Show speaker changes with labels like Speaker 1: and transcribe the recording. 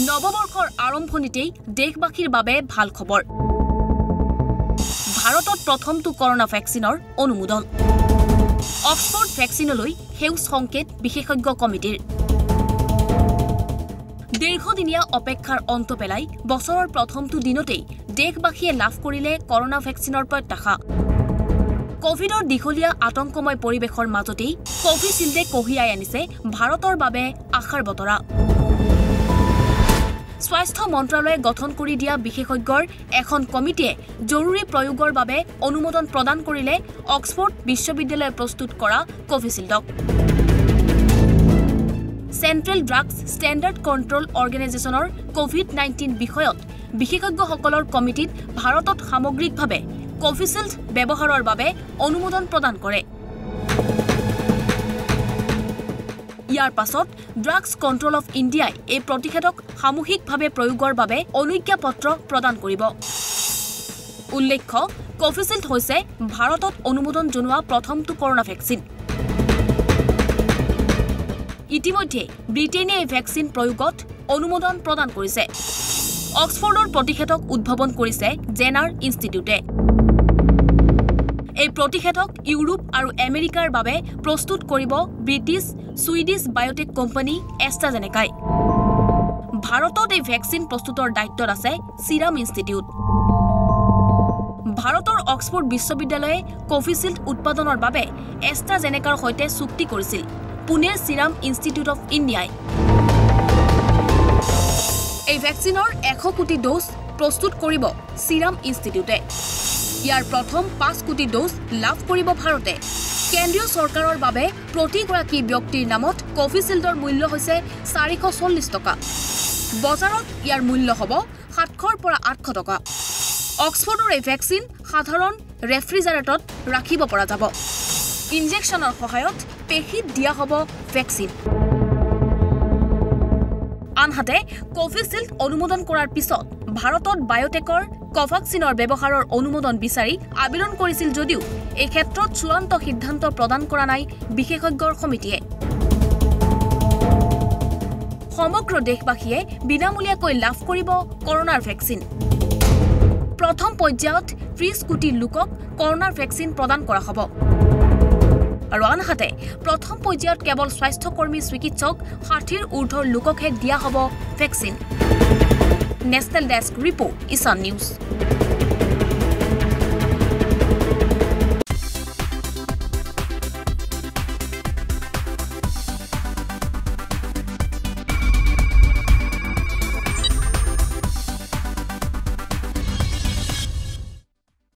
Speaker 1: নৱবৰ্ষৰ আৰম্ভণিতেই দেশবাসীৰ বাবে ভাল খবৰ। ভাৰতত প্ৰথমটো কৰোনা ভেকচিনৰ অনুমোদন। অক্সফৰ্ড ভেকচিনলৈ সেউজ সংকেত বিশেষজ্ঞ কমিটিৰ। দীৰ্ঘদিনীয়া অপেক্ষাৰ অন্ত পেলাই বছৰৰ প্ৰথমটো দিনতেই দেশবাসীয়ে লাভ কৰিলে কৰোনা ভেকচিনৰ প্ৰত্যাশা। কোভিডৰ দীঘলীয়া আতংকময় পৰিৱেশৰ মাজতেই কোভিচিল্ডে কঢ়িয়াই আনিছে ভাৰতৰ বাবে আশাৰ বতৰা। স্বাস্থ্য মন্ত্ৰালয়ে গঠন কৰি দিয়া বিশেষজ্ঞৰ এখন কমিটিয়ে জৰুৰী প্ৰয়োগৰ বাবে অনুমোদন প্ৰদান কৰিলে অক্সফৰ্ড বিশ্ববিদ্যালয়ে প্ৰস্তুত কৰা কোভিচিল্ডক। চেণ্ট্ৰেল ড্ৰাগছ ষ্টেণ্ডাৰ্ড কণ্ট্ৰল অৰ্গেনাইজেশ্যনৰ কোভিড-19 বিষয়ত বিশেষজ্ঞসকলৰ কমিটিত ভাৰতত সামগ্ৰিকভাৱে কোভিচিল্ড ব্যৱহাৰৰ বাবে অনুমোদন প্ৰদান কৰে। ইয়াৰ পাছত ড্ৰাগছ কণ্ট্ৰল অফ ইণ্ডিয়াই এই প্ৰতিষেধক সামূহিকভাৱে প্ৰয়োগৰ বাবে অনুজ্ঞাপত্ৰ প্ৰদান কৰিব। উল্লেখ্য, কোভিচিল্ড হৈছে ভাৰতত অনুমোদন জনোৱা প্ৰথমটো কৰোনা ভেকচিন। ইতিমধ্যে ব্ৰিটেইনে এই ভেকচিন প্ৰয়োগত অনুমোদন প্ৰদান কৰিছে। অক্সফৰ্ডৰ প্ৰতিষেধক উদ্ভাৱন কৰিছে জেনাৰ ইনষ্টিটিউটে। এই প্ৰতিষেধক ইউৰোপ আৰু আমেৰিকাৰ বাবে প্ৰস্তুত কৰিব ব্ৰিটিছ ছুইডিছ বায়'টেক কোম্পানী এষ্ট্ৰাজেনেকাই। ভাৰতত এই ভেকচিন প্ৰস্তুতৰ দায়িত্বত আছে ছিৰাম ইনষ্টিটিউট। ভাৰতৰ অক্সফৰ্ড বিশ্ববিদ্যালয়ে কোভিচিল্ড উৎপাদনৰ বাবে এষ্ট্ৰাজেনেকাৰ সৈতে চুক্তি কৰিছিল পুনেৰ ছিৰাম ইনষ্টিটিউট অফ ইণ্ডিয়াই। এই ভেকচিনৰ 100 কোটি ড'জ প্ৰস্তুত কৰিব ছিৰাম ইনষ্টিটিউটে। ইয়াৰ প্ৰথম 5 কোটি ড'জ লাভ কৰিব ভাৰতে। কেন্দ্ৰীয় চৰকাৰৰ বাবে প্ৰতিগৰাকী ব্যক্তিৰ নামত কোভিচিল্ডৰ মূল্য হৈছে 440 টকা। বজাৰত ইয়াৰ মূল্য হ'ব 700 পৰা 800 টকা। অক্সফৰ্ডৰ এই ভেকচিন সাধাৰণ ৰেফ্ৰিজাৰেটৰত ৰাখিব পৰা যাব। ইনজেকশ্যনৰ সহায়ত পেশীত দিয়া হ'ব ভেকচিন। আনহাতে কোভিচিল্ড অনুমোদন কৰাৰ পিছত ভাৰতত বায়'টেকৰ কোভাক্সিনৰ ব্যৱহাৰৰ অনুমোদন বিচাৰি আবেদন কৰিছিল যদিও এই ক্ষেত্ৰত চূড়ান্ত সিদ্ধান্ত প্ৰদান কৰা নাই বিশেষজ্ঞৰ সমিতিয়ে। সমগ্ৰ দেশবাসীয়ে বিনামূলীয়াকৈ লাভ কৰিব কৰোনাৰ ভেকচিন। প্ৰথম পৰ্যায়ত 30 কোটি লোকক কৰোনাৰ ভেকচিন প্ৰদান কৰা হ'ব। আৰু আনহাতে প্ৰথম পৰ্যায়ত কেৱল স্বাস্থ্যকৰ্মী চিকিৎসক 60ৰ ঊৰ্ধৰ লোককহে দিয়া হ'ব ভেকচিন। নেশ্যনেল ডেস্ক ৰিপৰ্ট, ঈশান নিউজ।